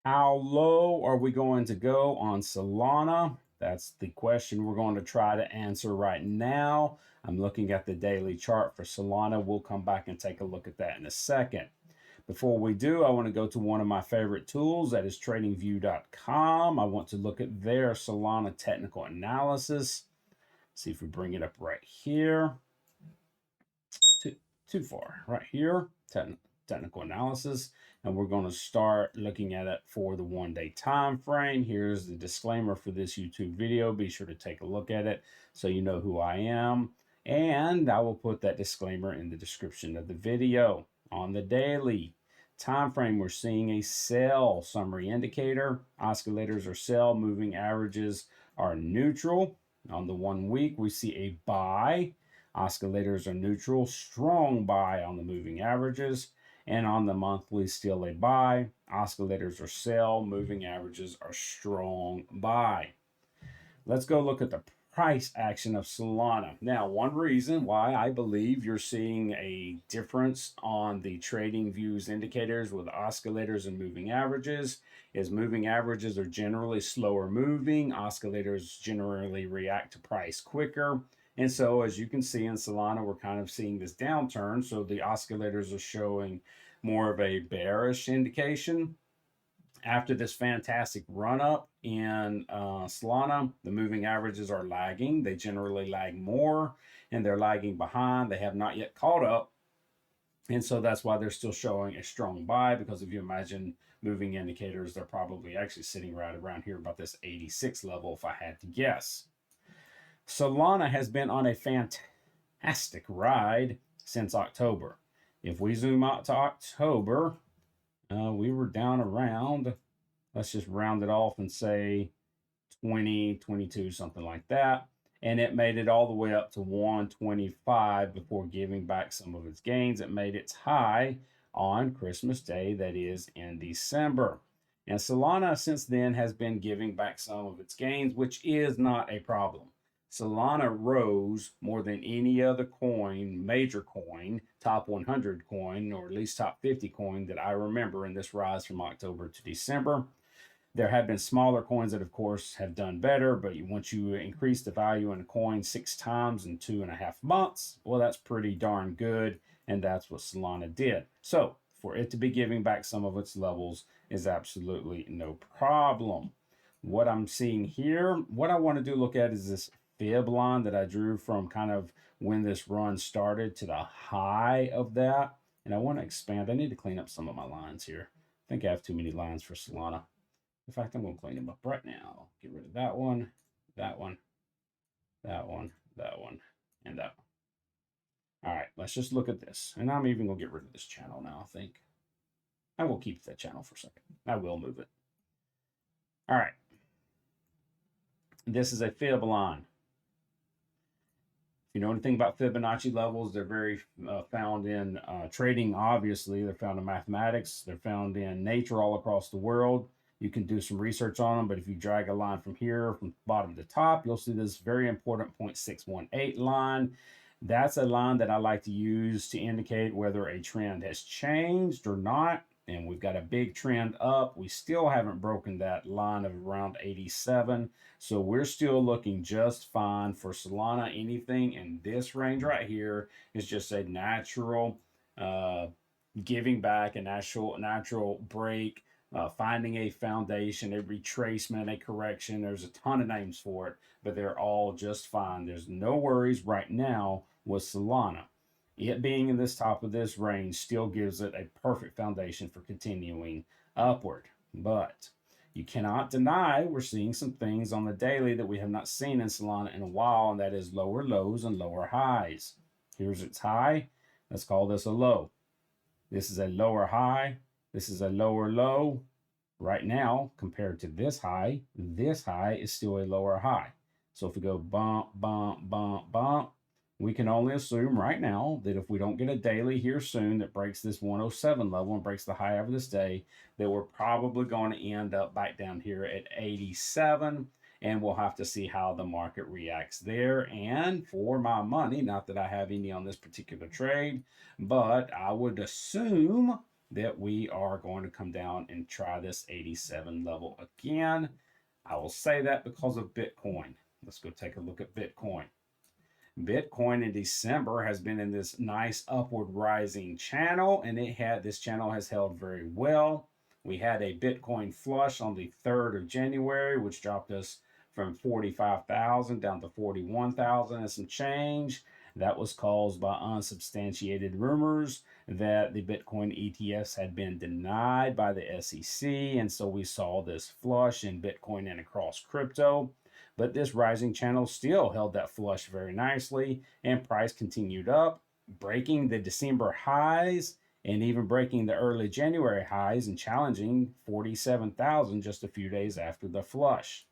How low are we going to go on Solana? That's the question we're going to try to answer right now. I'm looking at the daily chart for Solana. We'll come back and take a look at that in a second. Before we do, I want to go to one of my favorite tools, that is tradingview.com. I want to look at their Solana technical analysis. See if we bring it up right here. Too far. Right here, technical analysis. And we're going to start looking at it for the 1 day time frame. Here's the disclaimer for this YouTube video. Be sure to take a look at it so you know who I am. And I will put that disclaimer in the description of the video. On the daily time frame, we're seeing a sell summary indicator. Oscillators are sell, moving averages are neutral. On the 1 week, we see a buy. Oscillators are neutral, strong buy on the moving averages. And on the monthly, still a buy. Oscillators are sell, moving averages are strong buy. Let's go look at the price action of Solana. Now, one reason why I believe you're seeing a difference on the trading views indicators with oscillators and moving averages is moving averages are generally slower moving. Oscillators generally react to price quicker. And so, as you can see in Solana, we're kind of seeing this downturn. So the oscillators are showing more of a bearish indication. After this fantastic run up in Solana, the moving averages are lagging. They generally lag more and they're lagging behind. They have not yet caught up. And so that's why they're still showing a strong buy, because if you imagine moving indicators, they're probably actually sitting right around here about this 86 level if I had to guess. Solana has been on a fantastic ride since October. If we zoom out to October, we were down around, let's just round it off and say 20, 22, something like that. And it made it all the way up to 125 before giving back some of its gains. It made its high on Christmas Day, that is in December. And Solana since then has been giving back some of its gains, which is not a problem. Solana rose more than any other coin, major coin, top 100 coin, or at least top 50 coin that I remember in this rise from October to December. There have been smaller coins that, of course, have done better, but once you increase the value in a coin 6 times in 2.5 months, well, that's pretty darn good, and that's what Solana did. So for it to be giving back some of its levels is absolutely no problem. What I'm seeing here, what I want to do look at is this fib line that I drew from kind of when this run started to the high of that. And I want to expand. I need to clean up some of my lines here. I think I have too many lines for Solana. In fact, I'm going to clean them up right now. Get rid of that one, that one, that one, that one, and that one. All right, let's just look at this. And I'm even going to get rid of this channel now, I think. I will keep that channel for a second. I will move it. All right. This is a fib line. If you know anything about Fibonacci levels, they're very found in trading, obviously. They're found in mathematics. They're found in nature all across the world. You can do some research on them, but if you drag a line from here, from bottom to top, you'll see this very important 0.618 line. That's a line that I like to use to indicate whether a trend has changed or not. And we've got a big trend up. We still haven't broken that line of around 87. So we're still looking just fine for Solana. Anything in this range right here is just a natural giving back, a natural break, finding a foundation, a retracement, a correction. There's a ton of names for it, but they're all just fine. There's no worries right now with Solana. It being in this top of this range still gives it a perfect foundation for continuing upward. But you cannot deny we're seeing some things on the daily that we have not seen in Solana in a while, and that is lower lows and lower highs. Here's its high. Let's call this a low. This is a lower high. This is a lower low. Right now, compared to this high is still a lower high. So if we go bump, bump, bump, bump, we can only assume right now that if we don't get a daily here soon that breaks this 107 level and breaks the high of this day, that we're probably going to end up back down here at 87. And we'll have to see how the market reacts there. And for my money, not that I have any on this particular trade, but I would assume that we are going to come down and try this 87 level again. I will say that because of Bitcoin. Let's go take a look at Bitcoin. Bitcoin in December has been in this nice upward rising channel, and this channel has held very well. We had a Bitcoin flush on the 3rd of January, which dropped us from 45,000 down to 41,000 and some change. That was caused by unsubstantiated rumors that the Bitcoin ETFs had been denied by the SEC, and so we saw this flush in Bitcoin and across crypto. But this rising channel still held that flush very nicely, and price continued up, breaking the December highs and even breaking the early January highs and challenging 47,000 just a few days after the flush.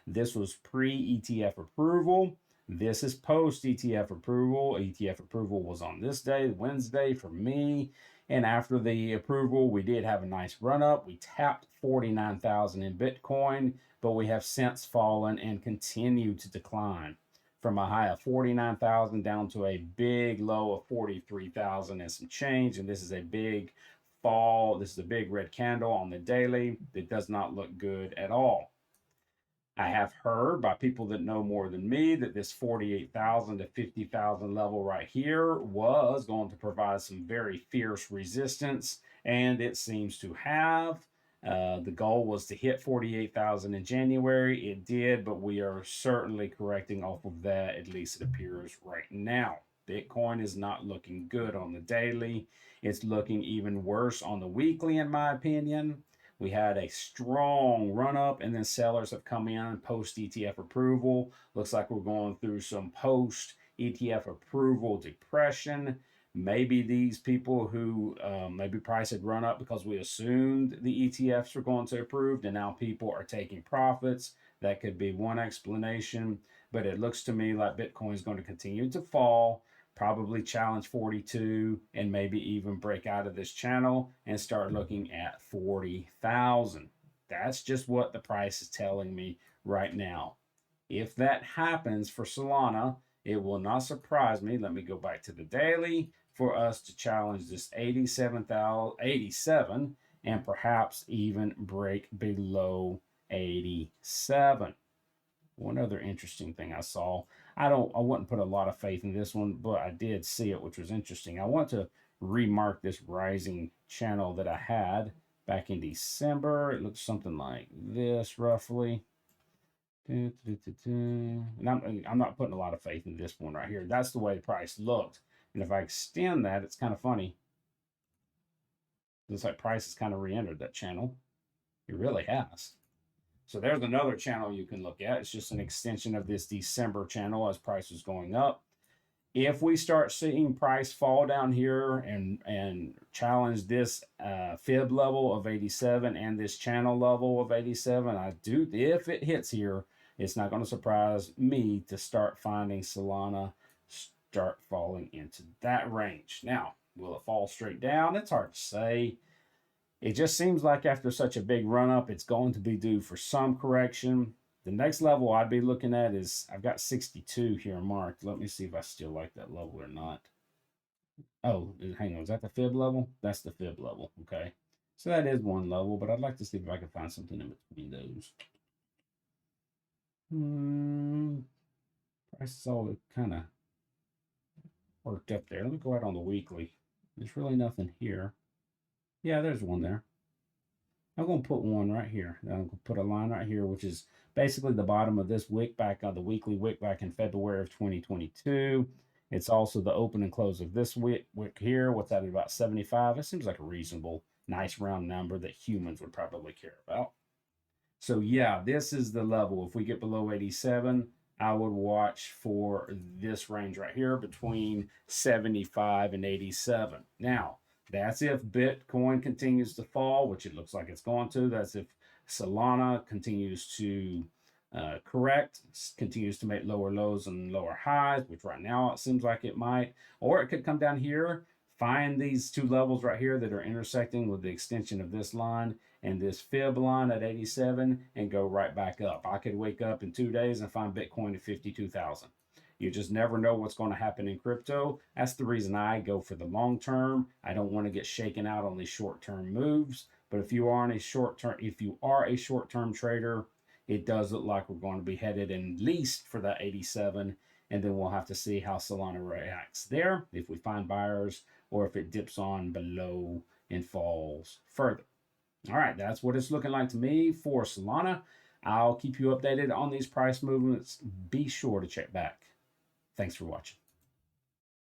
This was pre-ETF approval. This is post-ETF approval. ETF approval was on this day, Wednesday, for me. And after the approval, we did have a nice run up. We tapped 49,000 in Bitcoin, but we have since fallen and continue to decline from a high of 49,000 down to a big low of 43,000 and some change. And this is a big fall. This is a big red candle on the daily. It does not look good at all. I have heard by people that know more than me that this 48,000 to 50,000 level right here was going to provide some very fierce resistance, and it seems to have. The goal was to hit 48,000 in January. It did, but we are certainly correcting off of that, at least it appears right now. Bitcoin is not looking good on the daily. It's looking even worse on the weekly, in my opinion. We had a strong run up, and then sellers have come in post ETF approval. Looks like we're going through some post ETF approval depression. Maybe these people who maybe price had run up because we assumed the ETFs were going to approve, and now people are taking profits. That could be one explanation, but it looks to me like Bitcoin is going to continue to fall, probably challenge 42 and maybe even break out of this channel and start looking at 40,000. That's just what the price is telling me right now. If that happens for Solana, it will not surprise me. Let me go back to the daily for us to challenge this 87 and perhaps even break below 87. One other interesting thing I saw, I wouldn't put a lot of faith in this one, but I did see it, which was interesting. I want to remark this rising channel that I had back in December. It looks something like this roughly. And I'm not putting a lot of faith in this one right here. That's the way the price looked. And if I extend that, it's kind of funny. Looks like price has kind of re-entered that channel. It really has. So there's another channel you can look at. It's just an extension of this December channel as price is going up. If we start seeing price fall down here and challenge this fib level of 87 and this channel level of 87, if it hits here, it's not going to surprise me to start finding Solana start falling into that range. Now, will it fall straight down? It's hard to say. It just seems like after such a big run up, it's going to be due for some correction. The next level I'd be looking at is, I've got 62 here marked. Let me see if I still like that level or not. Oh, hang on. Is that the fib level? That's the fib level. Okay. So that is one level, but I'd like to see if I can find something in between those. Price is all kind of worked up there. Let me go out on the weekly. There's really nothing here. Yeah, there's one there. I'm going to put one right here. I'm going to put a line right here, which is basically the bottom of this wick back on the weekly wick back in February of 2022. It's also the open and close of this wick here. What's that, about 75? It seems like a reasonable, nice round number that humans would probably care about. So yeah, this is the level. If we get below 87, I would watch for this range right here between 75 and 87. Now, that's if Bitcoin continues to fall, which it looks like it's going to. That's if Solana continues to correct, continues to make lower lows and lower highs, which right now it seems like it might. Or it could come down here, find these two levels right here that are intersecting with the extension of this line and this fib line at 87 and go right back up. I could wake up in 2 days and find Bitcoin at 52,000. You just never know what's going to happen in crypto. That's the reason I go for the long term. I don't want to get shaken out on these short term moves. But if you are a short term trader, it does look like we're going to be headed at least for that 87, and then we'll have to see how Solana reacts there, if we find buyers or if it dips on below and falls further. All right, that's what it's looking like to me for Solana. I'll keep you updated on these price movements. Be sure to check back. Thanks for watching.